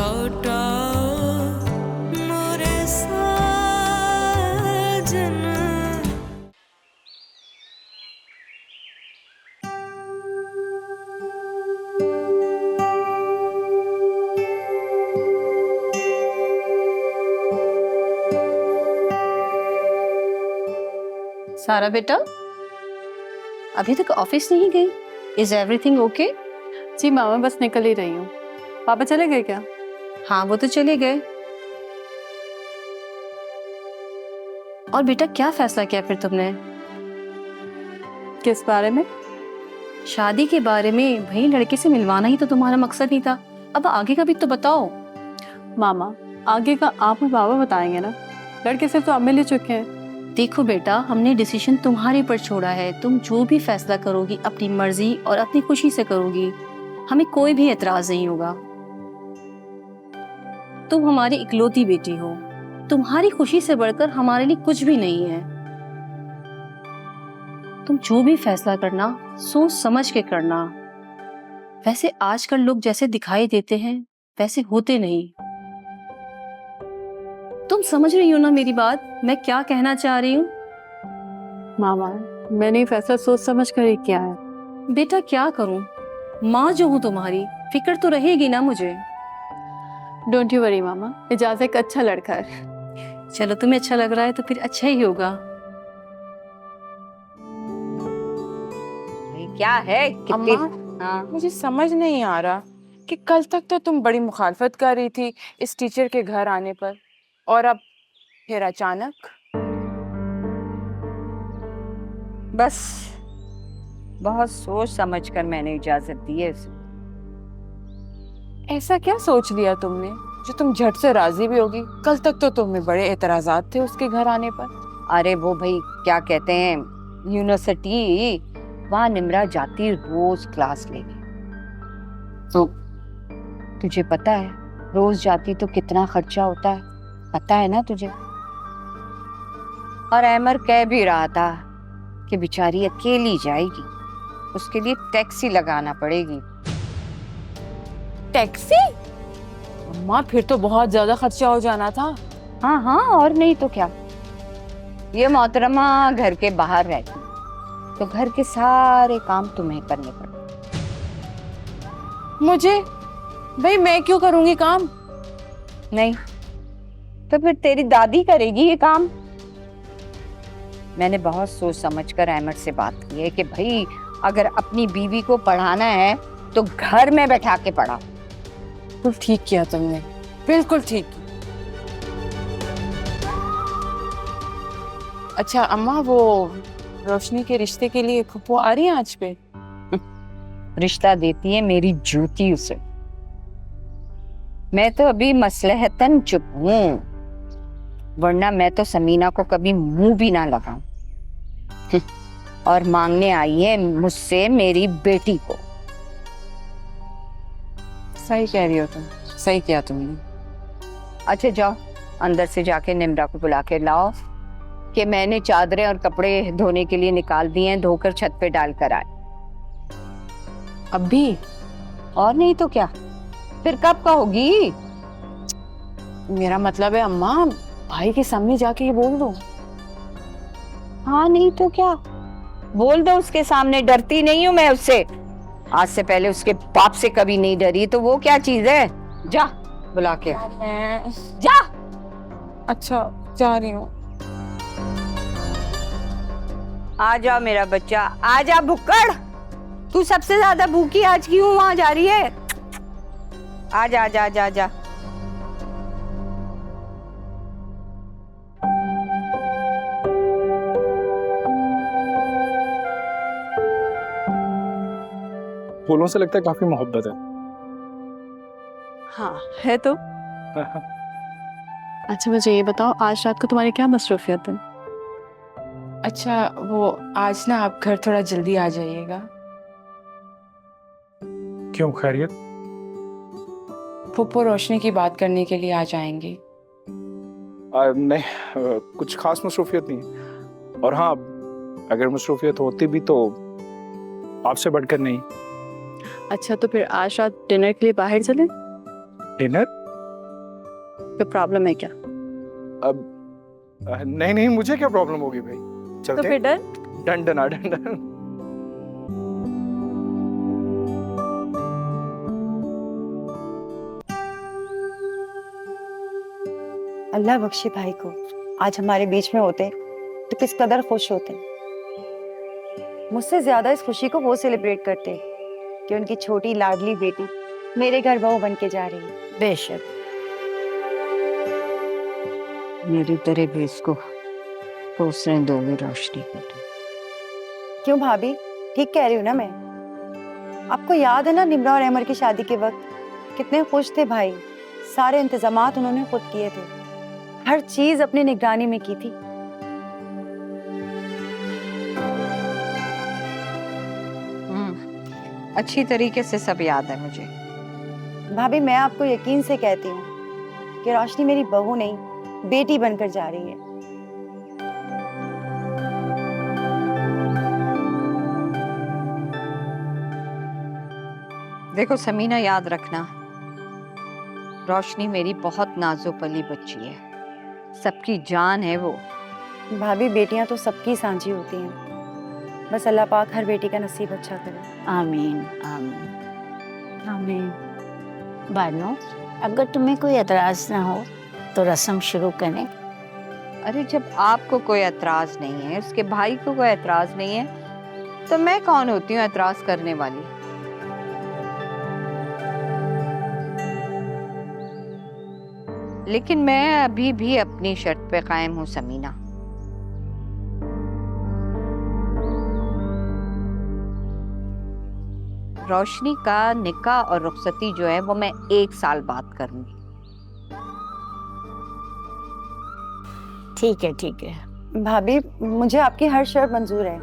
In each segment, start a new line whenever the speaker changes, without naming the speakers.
लौटा मोरे साजन।
सारा बेटा, अभी तक ऑफिस नहीं गई? Is everything okay?
जी मामा, बस निकल ही रही हूँ। पापा चले गए क्या?
हाँ, वो तो चले गए। और बेटा, क्या फैसला किया फिर तुमने?
किस बारे में?
शादी के बारे में। भाई, लड़के से मिलवाना ही तो तुम्हारा मकसद नहीं था। अब आगे का भी तो बताओ।
मामा, आगे का आप और बाबा बताएंगे ना। लड़के से तो अब मिल ही चुके हैं।
देखो बेटा, हमने डिसीजन तुम्हारे पर छोड़ा है। तुम जो भी फैसला करोगी अपनी मर्जी और अपनी खुशी से करोगी। हमें कोई भी एतराज नहीं होगा। तुम हमारी इकलौती बेटी हो। तुम्हारी खुशी से बढ़कर हमारे लिए कुछ भी नहीं है। तुम जो भी फैसला करना, सोच समझ के करना। वैसे आजकल लोग जैसे दिखाई देते हैं वैसे होते नहीं। तुम समझ रही हो ना मेरी बात, मैं क्या कहना चाह रही हूँ?
मामा, मैंने ये फैसला सोच समझ कर ही किया है।
बेटा, क्या करूं? माँ जो हूं तुम्हारी, फिक्र तो रहेगी ना मुझे।
डोंट यू वरी मामा, एजाज एक अच्छा लड़का है।
चलो, तुम्हें अच्छा लग रहा है तो फिर अच्छा ही होगा।
क्या है कितनी?
अम्मा,
हाँ।
मुझे समझ नहीं आ रहा कि कल तक तो तुम बड़ी मुखालफत कर रही थी इस टीचर के घर आने पर, और अब फिर अचानक।
बस बहुत सोच समझ कर मैंने इजाजत दी है उसे।
ऐसा क्या सोच लिया तुमने जो तुम झट से राजी भी होगी? कल तक तो तुम्हें बड़े एतराजात थे उसके घर आने पर।
अरे वो भाई क्या कहते हैं, यूनिवर्सिटी, वहाँ निम्रा जाती रोज क्लास लेने। तो तुझे पता है रोज जाती तो कितना खर्चा होता है, पता है ना तुझे? और अमर कह भी रहा था कि बेचारी अकेली जाएगी, उसके लिए टैक्सी लगाना पड़ेगी।
टैक्सी? अम्मा, फिर तो बहुत ज्यादा खर्चा हो जाना था।
हाँ हाँ, और नहीं तो क्या। ये मोहतरमा घर के बाहर रहती तो घर के सारे काम तुम्हें करने पड़ते।
मुझे? भाई मैं क्यों करूंगी काम?
नहीं तो फिर तेरी दादी करेगी ये काम। मैंने बहुत सोच समझकर अहमद से बात की है कि भाई अगर अपनी बीवी को पढ़ाना है तो घर में बैठा के पढ़ा।
बिल्कुल ठीक किया तुमने, बिल्कुल ठीक। अच्छा अम्मा, वो रोशनी के रिश्ते के लिए फूफू आ रही हैं आज पे?
रिश्ता देती है मेरी जूती उसे। मैं तो अभी मसलहतन चुप हूँ, वरना मैं तो समीना को कभी मुंह भी ना लगाऊं। और मांगने आई है मुझसे मेरी बेटी को।
सही कह रही हो तुम, सही किया तुमने।
अच्छा जाओ, अंदर से जाके निम्रा को बुला के लाओ कि मैंने चादरें और कपड़े धोने के लिए निकाल दिए हैं, धोकर छत पे डाल कर आए।
अभी?
और नहीं तो क्या, फिर कब कहोगी?
मेरा मतलब है अम्मा, भाई के सामने जाके ये बोल दो।
हाँ नहीं तो क्या, बोल दो उसके सामने। डरती नहीं हूँ मैं उससे, आज से पहले उसके बाप से कभी नहीं डरी, तो वो क्या चीज है? जा बुला के आ।
मैं
जा।
अच्छा जा रही हूँ।
आ जा मेरा बच्चा, आ जा भुक्कड़। तू सबसे ज्यादा भूखी आज क्यों वहां जा रही है? आ जा जा जा जा।
फूलों से लगता है काफी मोहब्बत है।
हाँ है तो। अच्छा मुझे ये बताओ, आज रात को तुम्हारी क्या मसरूफियत है?
अच्छा वो आज ना आप घर थोड़ा जल्दी आ जाइएगा।
क्यों, खैरियत?
फूफो रोशनी की बात करने के लिए आ जाएंगे।
नहीं, कुछ खास मसरूफियत नहीं। और हाँ, अगर मसरूफियत होती भी तो आपसे बढ़कर नहीं।
अच्छा तो फिर आज रात डिनर के लिए बाहर चले?
डिनर?
कोई प्रॉब्लम है क्या?
अब नहीं नहीं, मुझे क्या प्रॉब्लम होगी भाई,
तो
चलते
फिर डर?
Done done done done.
Allah बख्शे भाई को, आज हमारे बीच में होते तो किस कदर खुश होते। मुझसे ज्यादा इस खुशी को वो सेलिब्रेट करते कि उनकी छोटी लाडली बेटी मेरे घर बहू बन के जा रही है।
बेशक मेरी तेरे भेस को पोसने दोगे रोशनी को।
क्यों भाभी, ठीक कह रही हूँ ना मैं? आपको याद है ना निम्रा और अमर की शादी के वक्त कितने खुश थे भाई। सारे इंतजामात उन्होंने खुद किए थे, हर चीज अपनी निगरानी में की थी।
अच्छी तरीके से सब याद है मुझे।
भाभी मैं आपको यकीन से कहती हूँ कि रोशनी मेरी बहू नहीं बेटी बनकर जा रही है।
देखो समीना, याद रखना रोशनी मेरी बहुत नाजुक पली बच्ची है, सबकी जान है वो।
भाभी बेटियां तो सबकी सांझी होती हैं, बस अल्लाह पाक हर बेटी का नसीब अच्छा करे।
आमीन आमीन आमीन। बानो, अगर तुम्हें कोई एतराज ना हो तो रस्म शुरू करें।
अरे जब आपको कोई एतराज नहीं है, उसके भाई को कोई एतराज नहीं है, तो मैं कौन होती हूँ एतराज करने वाली? लेकिन मैं अभी भी अपनी शर्त पे कायम हूँ समीना। रोशनी का निकाह और रुखसती जो है वो मैं 1 साल बाद करूंगी।
ठीक है।
भाभी मुझे आपकी हर शर्त मंजूर है।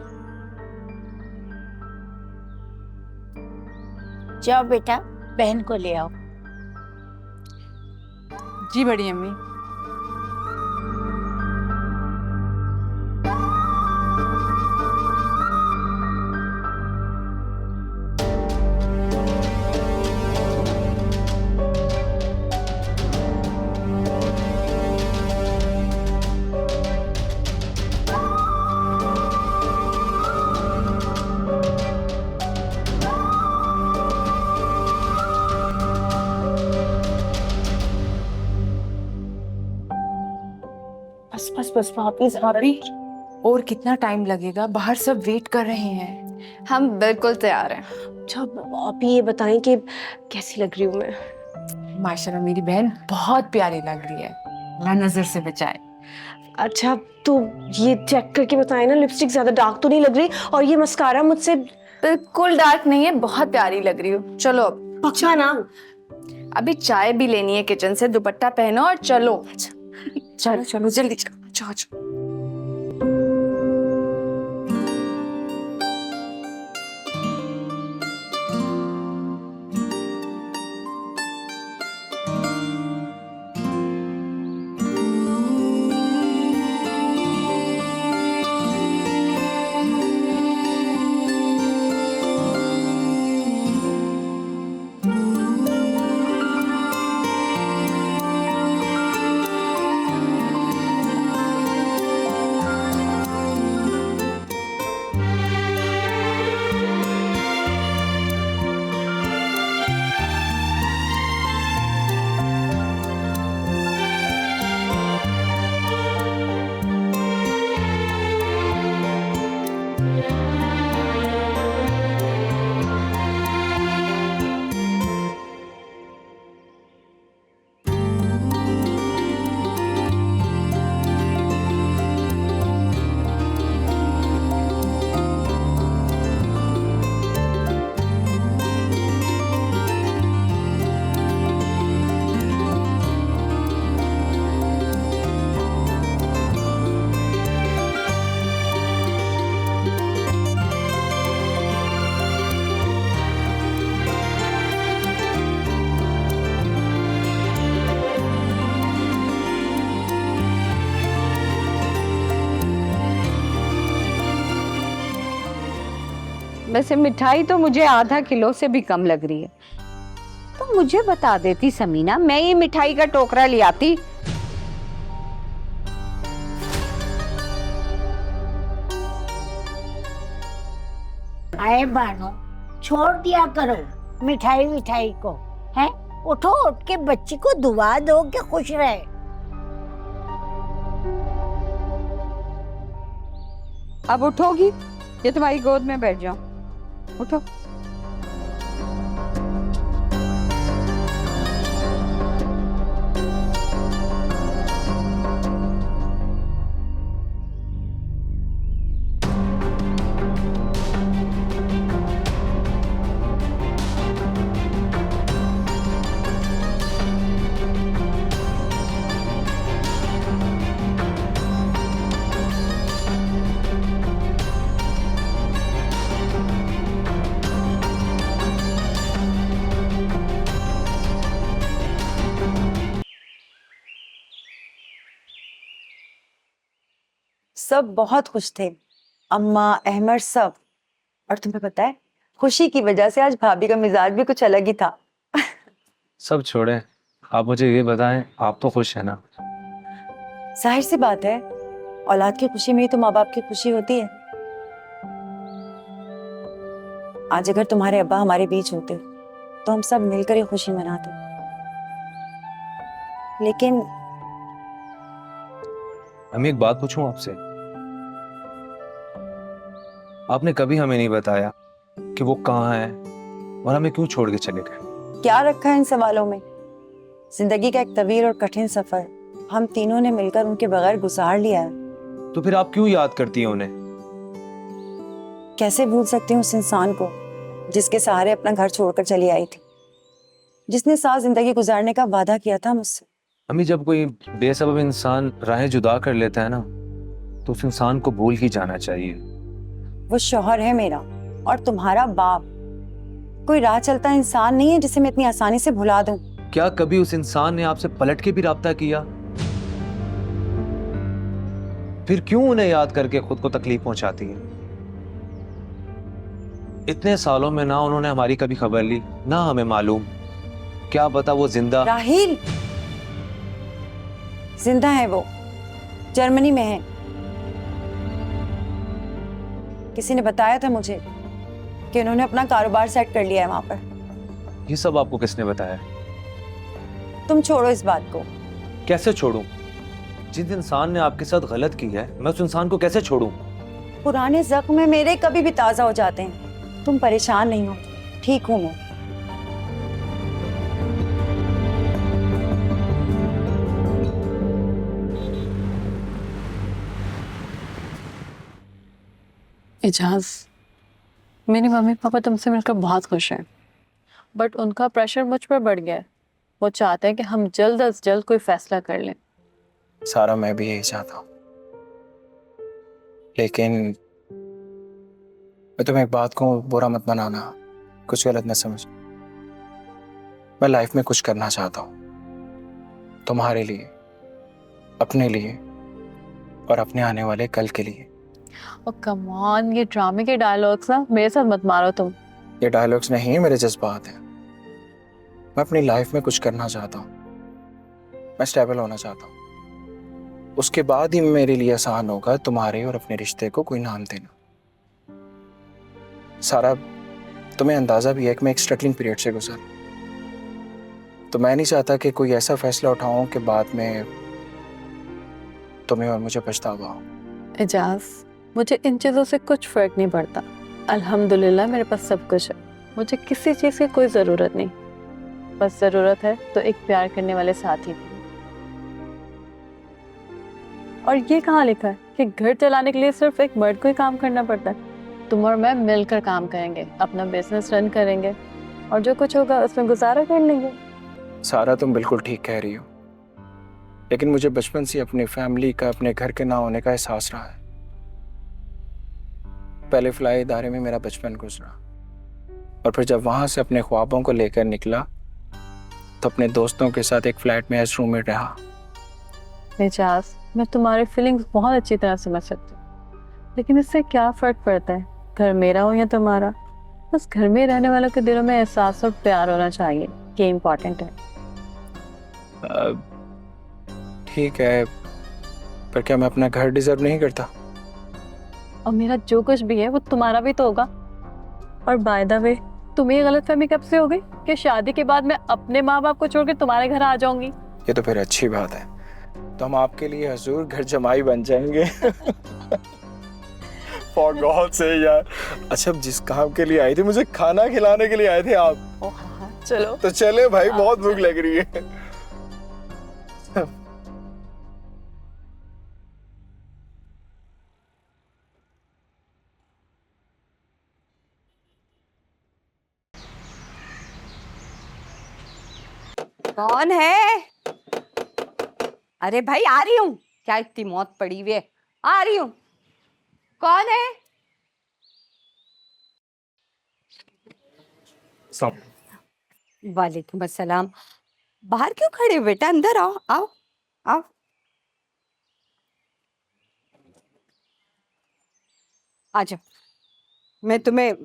जाओ बेटा, बहन को ले आओ।
जी बड़ी अम्मी। बस भाभी, और कितना टाइम लगेगा? बाहर सब वेट कर रहे हैं।
हम बिल्कुल तैयार हैं।
अच्छा आप ये बताएं कि कैसी लग रही हूँ मैं?
माशाल्लाह मेरी बहन बहुत प्यारी लग रही है, अल्लाह नजर से बचाए।
अच्छा तो ये चेक करके बताएं ना, लिपस्टिक ज्यादा डार्क तो नहीं लग रही, और ये मस्कारा मुझसे
बिल्कुल डार्क नहीं है, बहुत प्यारी लग रही हो। चलो अब
पक्का ना?
अभी चाय भी लेनी है किचन से, दुपट्टा पहनो और चलो।
चलो चलो जल्दी चलो, जाओ जाओ।
वैसे मिठाई तो मुझे आधा किलो से भी कम लग रही है, तो मुझे बता देती समीना, मैं ये मिठाई का टोकरा ले आती।
आए बानो, छोड़ दिया करो मिठाई मिठाई को। है, उठो, उठ के बच्ची को दुआ दो कि खुश रहे।
अब उठोगी या तुम्हारी गोद में बैठ जाऊं? उठो।
सब बहुत खुश थे, अम्मा, अहमद, सब। और तुम्हें पता है, खुशी की वजह से आज भाभी का मिजाज भी कुछ अलग ही था।
सब छोड़े, आप मुझे ये बताएं, आप तो खुश है ना?
जाहिर सी बात है, औलाद की खुशी में ही तो माँ बाप की खुशी होती है। आज अगर तुम्हारे अब्बा हमारे बीच होते तो हम सब मिलकर ये खुशी मनाते, लेकिन
हम एक बात पूछूं आपसे? आपने कभी हमें नहीं बताया कि वो कहाँ है और हमें क्यों छोड़ के चले गए।
क्या रखा है इन सवालों में? जिंदगी का एक तवील और कठिन सफर हम तीनों ने मिलकर उनके बगैर गुजार लिया है।
तो फिर आप क्यों याद करती हैं उन्हें?
कैसे भूल सकती हूँ उस इंसान को जिसके सहारे अपना घर छोड़कर चली आई थी, जिसने साथ जिंदगी गुजारने का वादा किया था मुझसे।
अम्मी, जब कोई बेसबब इंसान राहें जुदा कर लेता है ना, तो उस इंसान को भूल ही जाना चाहिए।
वो शौहर है मेरा और तुम्हारा बाप, कोई राह चलता इंसान नहीं है जिसे मैं इतनी आसानी से भुला दूं।
क्या कभी उस इंसान ने आपसे पलट के भी राब्ता किया? फिर क्यों उन्हें याद करके खुद को तकलीफ पहुंचाती है? इतने सालों में ना उन्होंने हमारी कभी खबर ली, ना हमें मालूम। क्या पता वो जिंदा।
राहिल, जिंदा है वो, जर्मनी में है। किसी ने बताया था मुझे कि उन्होंने अपना कारोबार सेट कर लिया है वहां पर।
ये सब आपको किसने बताया?
तुम छोड़ो इस बात को।
कैसे छोड़ूं? जिस इंसान ने आपके साथ गलत की है, मैं उस इंसान को कैसे छोड़ूं?
पुराने जख्म मेरे कभी भी ताजा हो जाते हैं। तुम परेशान नहीं हो, ठीक हूं मैं।
इजाज, मेरी मम्मी पापा तुमसे मिलकर बहुत खुश हैं, बट उनका प्रेशर मुझ पर बढ़ गया है। वो चाहते हैं कि हम जल्द अज जल्द कोई फैसला कर लें।
सारा, मैं भी यही चाहता हूँ, लेकिन मैं तुम्हें एक बात कहूँ, बुरा मत बनाना, कुछ गलत न समझ। मैं लाइफ में कुछ करना चाहता हूँ, तुम्हारे लिए, अपने लिए और अपने आने वाले कल के लिए।
और कम ऑन, ये ड्रामे के डायलॉग्स ना मेरे साथ मत मारो तुम।
ये डायलॉग्स नहीं, मेरे जज्बात हैं। मैं अपनी लाइफ में कुछ करना चाहता हूँ, मैं स्टेबल होना चाहता हूँ। उसके बाद ही मेरे लिए आसान होगा तुम्हारे और अपने रिश्ते को कोई नाम देना। सारा, तुम्हें अंदाजा भी है कि मैं एक स्ट्रगलिंग पीरियड से गुजरा, तो मैं नहीं चाहता कि कोई ऐसा फैसला उठाऊं कि बाद में तुम्हें और मुझे पछतावा हो।
इजाज, मुझे इन चीज़ों से कुछ फर्क नहीं पड़ता। अल्हम्दुलिल्लाह मेरे पास सब कुछ है, मुझे किसी चीज़ की कोई ज़रूरत नहीं। बस ज़रूरत है तो एक प्यार करने वाले साथी की। और ये कहाँ लिखा है कि घर चलाने के लिए सिर्फ एक मर्द को ही काम करना पड़ता है? तुम और मैं मिलकर काम करेंगे, अपना बिजनेस रन करेंगे और जो कुछ होगा उसमें गुजारा कर लेंगे।
सारा, तुम बिल्कुल ठीक कह रही हो, लेकिन मुझे बचपन से अपनी फैमिली का, अपने घर के ना होने का एहसास रहा है। पहले फ्लाई इदारे में मेरा बचपन गुजरा, और फिर जब वहां से अपने ख्वाबों को लेकर निकला तो अपने दोस्तों के साथ एक फ्लैट में एज रूममेट रहा।
एजाज, मैं तुम्हारी फीलिंग्स बहुत अच्छी तरह समझ सकती हूँ, लेकिन इससे क्या फर्क पड़ता है, घर मेरा हो या तुम्हारा? बस घर में रहने वालों के दिलों में एहसास और प्यार होना चाहिए। ये इम्पोर्टेंट है।
ठीक है, पर क्या मैं अपना घर डिजर्व नहीं करता?
और मेरा जो कुछ भी है वो तुम्हारा भी तो होगा। और बाय द वे, तुम्हें ये गलतफहमी कब से हो गई कि शादी के बाद मैं अपने माँ बाप को छोड़ के तुम्हारे घर आ जाऊंगी?
ये तो फिर अच्छी बात है, तो हम आपके लिए हजूर घर जमाई बन जाएंगे। फॉर गॉड से यार। अच्छा, जिस काम के लिए आए थे, मुझे खाना खिलाने के लिए आए थे आप।
चलो
तो चले भाई, बहुत भूख लग रही है।
कौन है? अरे भाई, आ रही हूँ। क्या इतनी मौत पड़ी हुई है? आ रही हूँ। कौन है? वालेकुम अस्सलाम। बाहर क्यों खड़े हो बेटा? अंदर आओ, आओ, आओ। आ जाओ, मैं तुम्हें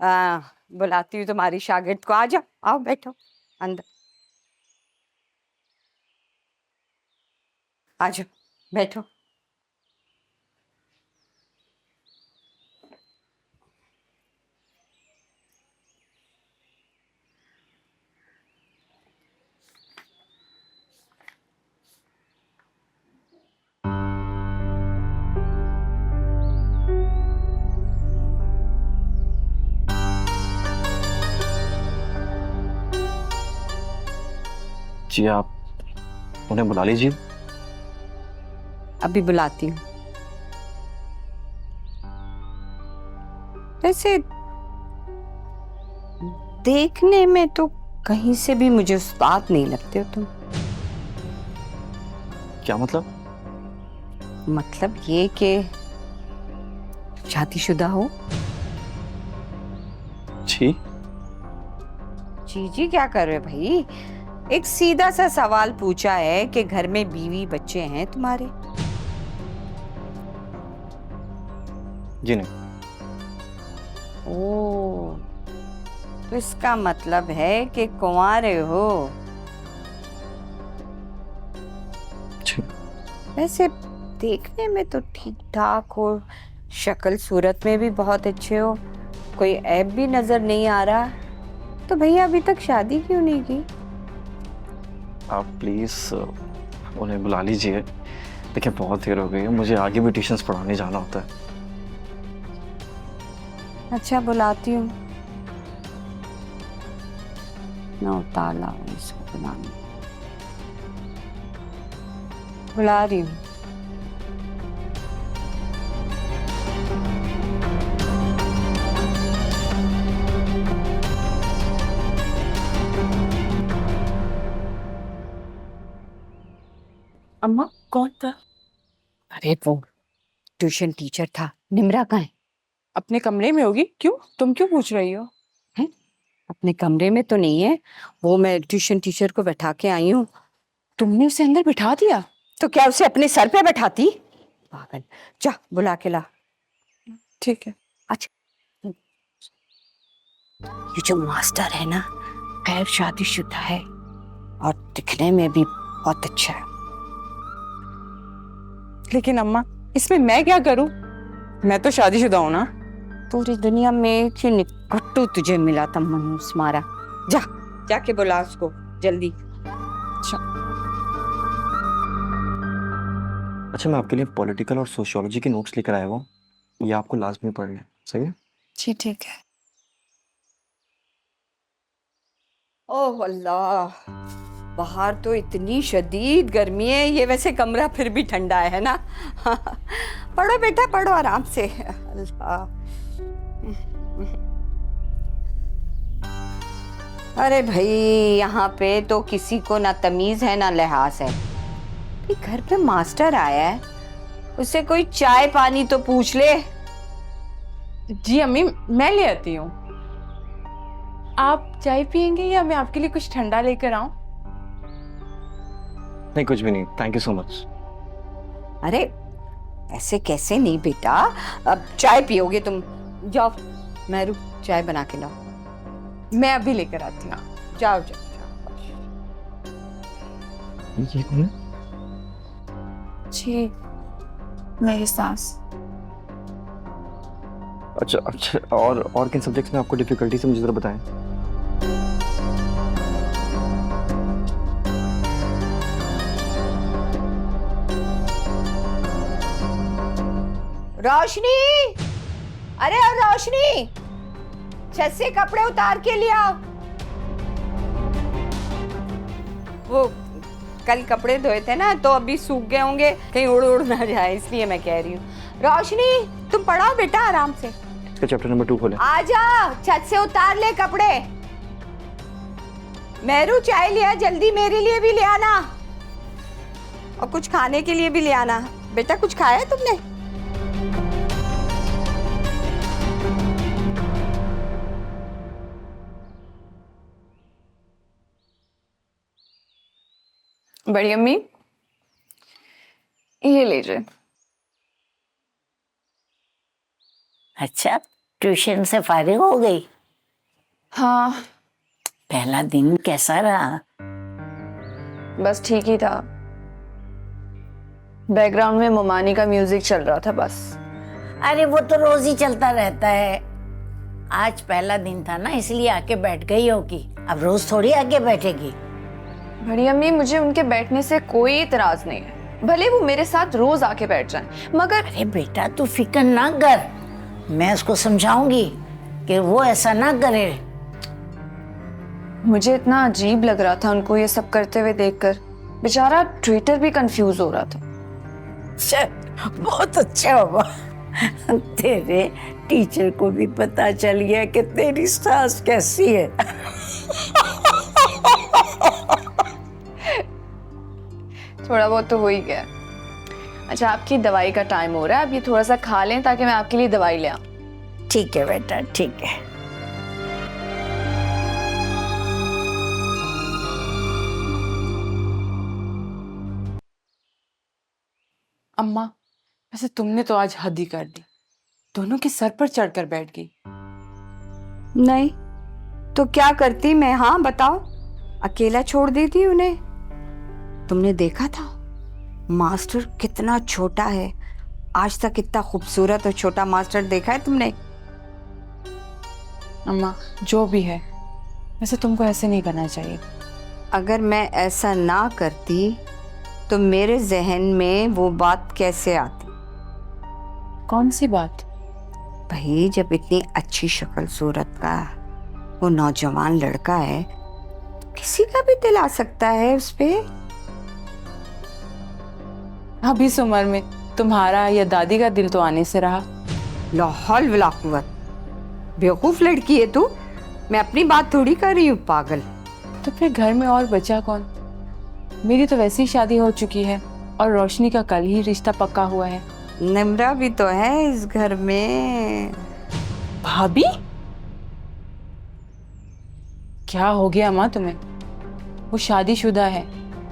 बुलाती हूँ, तुम्हारी शागिर्द को। आ जाओ, आओ, बैठो अंदर। आ जाओ, बैठो।
जी आप उन्हें बुला लीजिए।
अभी बुलाती हूँ। वैसे देखने में तो कहीं से भी मुझे उस्ताद नहीं लगते हो तुम।
क्या मतलब?
मतलब ये कि शादीशुदा हो।
जी
जी जी क्या कर रहे हो भाई? एक सीधा सा सवाल पूछा है कि घर में बीवी बच्चे हैं तुम्हारे?
जी नहीं।
ओ, तो इसका मतलब है कि कुंवारे हो।
जी।
वैसे देखने में तो ठीक ठाक हो, शक्ल सूरत में भी बहुत अच्छे हो, कोई ऐब भी नजर नहीं आ रहा, तो भैया अभी तक शादी क्यों नहीं की?
आप प्लीज उन्हें बुला लीजिए। देखिए बहुत देर हो गई है, मुझे आगे भी ट्यूशंस पढ़ाने जाना होता है।
अच्छा, बुलाती हूँ। ना उताला हूँ इसको बुलाने। बुला रही हूँ।
अम्मा, कौन था?
अरे वो ट्यूशन टीचर था। निम्रा कहाँ है?
अपने कमरे में होगी। क्यों? तुम क्यों पूछ रही हो?
हैं? अपने कमरे में तो नहीं है, वो मैं ट्यूशन टीचर को बैठा के आई हूँ।
तुमने उसे अंदर बिठा दिया?
तो क्या उसे अपने सर पे बैठाती? पागल, जा बुला के ला।
ठीक है।
अच्छा, ये जो मास्टर है ना, गैर शादीशुदा है और दिखने में भी बहुत अच्छा है।
लेकिन अम्मा, इसमें मैं क्या करूं? मैं तो शादीशुदा हूं ना।
पूरी दुनिया में एक ही निकट्टू तुझे मिला था, मनूस मारा। जा, जाके बुला उसको जल्दी।
अच्छा, मैं आपके लिए पॉलिटिकल और सोशियोलॉजी के नोट्स लेकर आया हूँ, ये आपको लाजमी पढ़ने हैं, सही है?
जी ठीक है।
ओह अल्लाह, बाहर तो इतनी शदीद गर्मी है, ये वैसे कमरा फिर भी ठंडा है ना। पढ़ो बेटा, पढ़ो आराम से। अल्लाह, अरे भाई, यहाँ पे तो किसी को ना तमीज है ना लिहाज है। घर पे मास्टर आया है, उससे कोई चाय पानी तो पूछ ले।
जी अम्मी, मैं ले आती हूँ। आप चाय पियेंगे या मैं आपके लिए कुछ ठंडा लेकर आऊं?
नहीं, कुछ भी नहीं, थैंक यू सो मच।
अरे ऐसे कैसे नहीं बेटा, अब चाय पियोगे तुम? जाओ, मेहरू चाय बना के लाओ।
मैं अभी लेकर आती हूँ।
जाओ जाओ।
ये कौन है?
जी मेरी सास।
अच्छा अच्छा, और किन सब्जेक्ट्स में आपको डिफिकल्टी से मुझे जरा बताएं।
रोशनी, अरे रोशनी, छत से कपड़े उतार के लिया। वो कल कपड़े धोए थे ना, तो अभी सूख गए होंगे, कहीं उड़ उड़ ना जाए, इसलिए मैं कह रही हूँ। रोशनी तुम पढ़ाओ बेटा आराम से।
इसका चैप्टर नंबर 2 खोलें।
आजा, छत से उतार ले कपड़े। मेरू चाय लिया, जल्दी मेरे लिए भी ले आना, और कुछ खाने के लिए भी ले आना। बेटा कुछ खाया है तुमने?
बड़ी अम्मी ये लीजिए।
अच्छा, ट्यूशन से फारिग हो गई?
हाँ
पहला दिन कैसा रहा?
बस ठीक ही था, बैकग्राउंड में मोमानी का म्यूजिक चल रहा था बस।
अरे वो तो रोज ही चलता रहता है। आज पहला दिन था ना, इसलिए आके बैठ गई होगी। अब रोज थोड़ी आके बैठेगी।
बड़ी अम्मी मुझे उनके बैठने से कोई इतराज नहीं है, भले वो मेरे साथ रोज आके बैठ जाएं, मगर
अरे बेटा तू फिक्र ना कर, मैं उसको समझाऊंगी कि वो ऐसा ना करे।
मुझे इतना अजीब लग रहा था उनको ये सब करते हुए देखकर। बेचारा ट्विटर भी कंफ्यूज हो रहा था।
चल बहुत अच्छा हुआ, तेरे टीचर को भी पता चल गया कि तेरी सास कैसी है।
थोड़ा बहुत तो हो ही गया। अच्छा आपकी दवाई का टाइम हो रहा है, अब ये थोड़ा सा खा लें ताकि मैं आपके लिए दवाई ले आऊं।
ठीक है बेटा, ठीक है।
अम्मा वैसे तुमने तो आज हद ही कर दी, दोनों के सर पर चढ़कर बैठ गई।
नहीं तो क्या करती मैं? हाँ बताओ, अकेला छोड़ देती उन्हें? तुमने देखा था मास्टर कितना छोटा है, आज तक इतना खूबसूरत और छोटा मास्टर देखा है तुमने?
अम्मा जो भी है, वैसे तुमको ऐसे नहीं करना चाहिए।
अगर मैं ऐसा ना करती तो मेरे जहन में वो बात कैसे आती?
कौन सी बात?
भाई जब इतनी अच्छी शक्ल सूरत का वो नौजवान लड़का है, तो किसी का भी दिल आ सकता है उस पे।
अब इस उम्र में तुम्हारा या दादी का दिल तो आने से रहा।
लाहौल वला कुव्वत, बेवकूफ लड़की है तू। मैं अपनी बात थोड़ी कर रही हूँ, पागल।
तो फिर घर में और बचा कौन? मेरी तो वैसी शादी हो चुकी है और रोशनी का कल ही रिश्ता पक्का हुआ है।
निम्रा भी तो है इस घर में।
भाभी क्या हो गया अम्मा तुम्हें? वो शादीशुदा है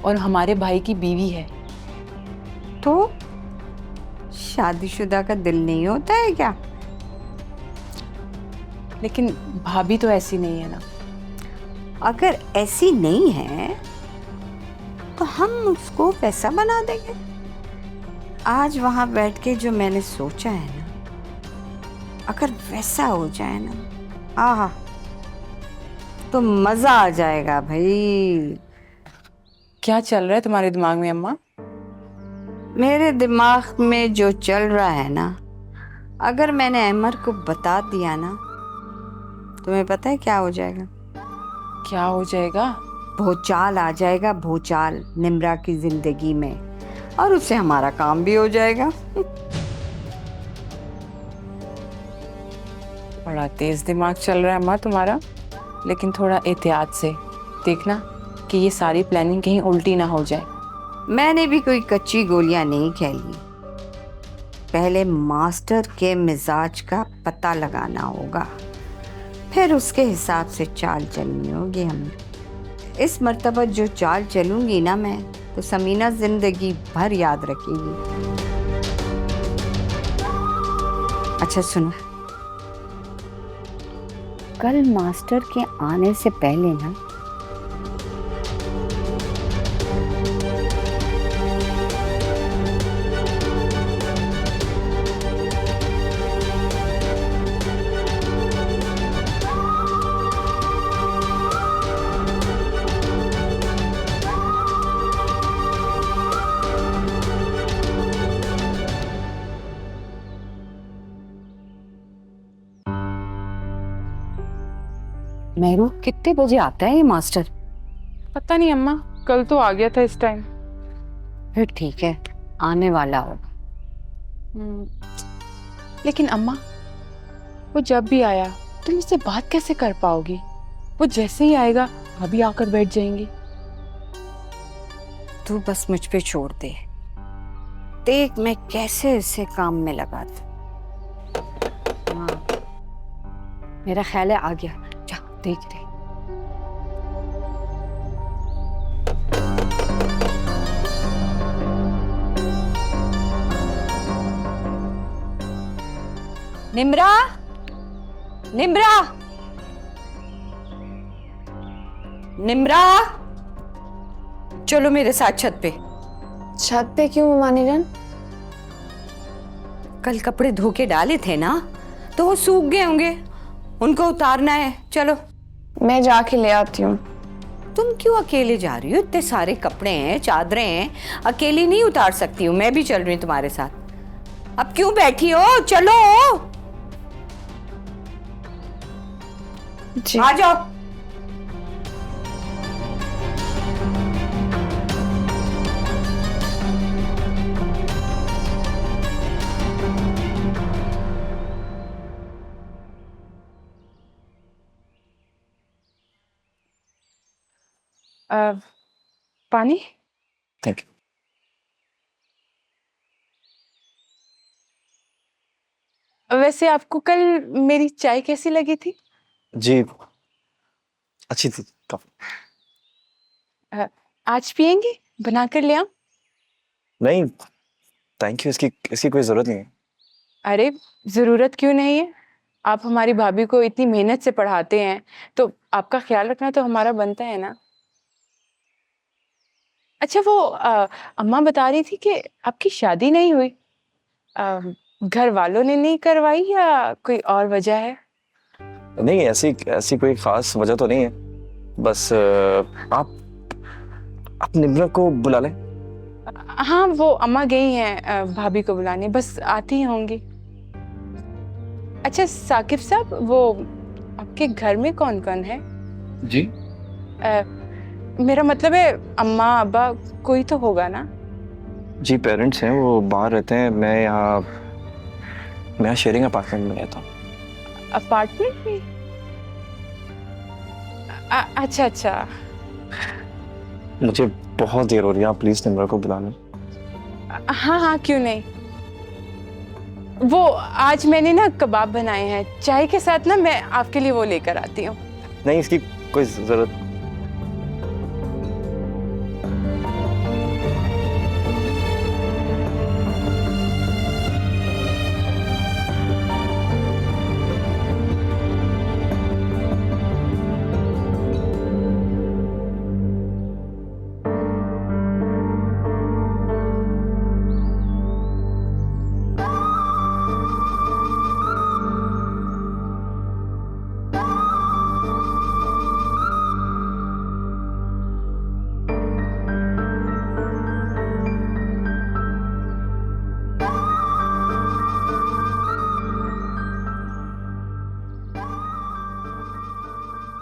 और हमारे भाई की बीवी है।
तो शादीशुदा का दिल नहीं होता है क्या?
लेकिन भाभी तो ऐसी नहीं है ना।
अगर ऐसी नहीं है तो हम उसको वैसा बना देंगे। आज वहां बैठ के जो मैंने सोचा है ना, अगर वैसा हो जाए ना, आहा, तो मजा आ जाएगा भाई।
क्या चल रहा है तुम्हारे दिमाग में अम्मा?
मेरे दिमाग में जो चल रहा है ना, अगर मैंने अमर को बता दिया ना, तुम्हें पता है क्या हो जाएगा?
क्या हो जाएगा?
भूचाल आ जाएगा, भूचाल निम्रा की जिंदगी में, और उससे हमारा काम भी हो जाएगा।
बड़ा तेज दिमाग चल रहा है अम्मा तुम्हारा, लेकिन थोड़ा एहतियात से देखना कि ये सारी प्लानिंग कहीं उल्टी ना हो जाए।
मैंने भी कोई कच्ची गोलियां नहीं खेली। पहले मास्टर के मिजाज का पता लगाना होगा, फिर उसके हिसाब से चाल चलनी होगी हमें। इस मर्तबा जो चाल चलूंगी ना मैं, तो समीना जिंदगी भर याद रखेगी। अच्छा सुनो, कल मास्टर के आने से पहले ना मेहरू कितने बजे आता है ये मास्टर?
पता नहीं अम्मा, कल तो आ गया था इस टाइम।
फिर ठीक है, आने वाला होगा।
लेकिन अम्मा, वो जब भी आया तुम उससे बात कैसे कर पाओगी? वो जैसे ही आएगा अभी आकर बैठ जाएंगी।
तू बस मुझ पे छोड़ दे, देख मैं कैसे इसे काम में लगा दूं। हाँ, मेरा ख्याल है आ गया, जा देख दे। निम्रा, निम्रा, निम्रा, चलो मेरे साथ छत पे।
छत पे क्यों मम्मा नीरन?
कल कपड़े धो के डाले थे ना, तो वो सूख गए होंगे, उनको उतारना है। चलो।
मैं जाके ले आती हूँ।
तुम क्यों अकेले जा रही हो? इतने सारे कपड़े हैं, चादरें हैं, अकेली नहीं उतार सकती हूँ। मैं भी चल रही हूँ तुम्हारे साथ। अब क्यों बैठी हो? चलो
जी।
आ जाओ।
पानी?
Thank you.
वैसे आपको कल मेरी चाय कैसी लगी थी?
जी अच्छी थी काफी।
आज पियेंगे? बना कर ले आऊं?
नहीं थैंक यू, इसकी इसकी कोई जरूरत नहीं है।
अरे जरूरत क्यों नहीं है? आप हमारी भाभी को इतनी मेहनत से पढ़ाते हैं, तो आपका ख्याल रखना तो हमारा बनता है ना। अच्छा वो अम्मा बता रही थी कि आपकी शादी नहीं हुई, घर वालों ने नहीं करवाई या कोई और वजह है?
नहीं ऐसी ऐसी कोई खास वजह तो नहीं है, बस आप निम्रा को बुला लें।
हाँ वो अम्मा गई हैं भाभी को बुलाने, बस आती ही होंगी। अच्छा साकिब साहब, वो आपके घर में कौन कौन है?
जी
मेरा मतलब है अम्मा अब्बा कोई तो होगा ना?
जी पेरेंट्स हैं, वो बाहर रहते हैं। मैं यहाँ शेयरिंग अपार्टमेंट में रहता हूँ।
अपार्टमेंट में? अच्छा अच्छा।
मुझे बहुत देर हो रही है, आप प्लीज निम्रा को बुला लें।
हाँ हाँ क्यों नहीं। वो आज मैंने ना कबाब बनाए हैं, चाय के साथ ना मैं आपके लिए वो लेकर आती हूँ।
नहीं इसकी कोई जरूरत।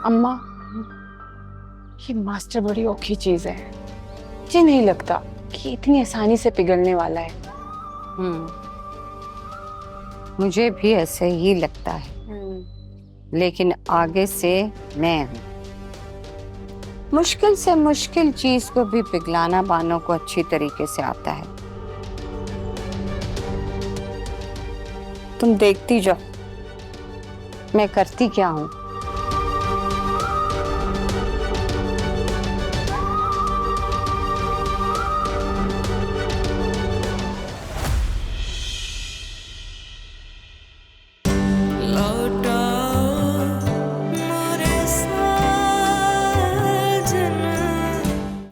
अम्मा, ये मास्टर बड़ी औखी चीज है। मुझे नहीं लगता कि इतनी आसानी से पिघलने वाला है।
मुझे भी ऐसे ही लगता है, लेकिन आगे से मैं हूं। मुश्किल से मुश्किल चीज को भी पिघलाना बानों को अच्छी तरीके से आता है। तुम देखती जाओ मैं करती क्या हूं।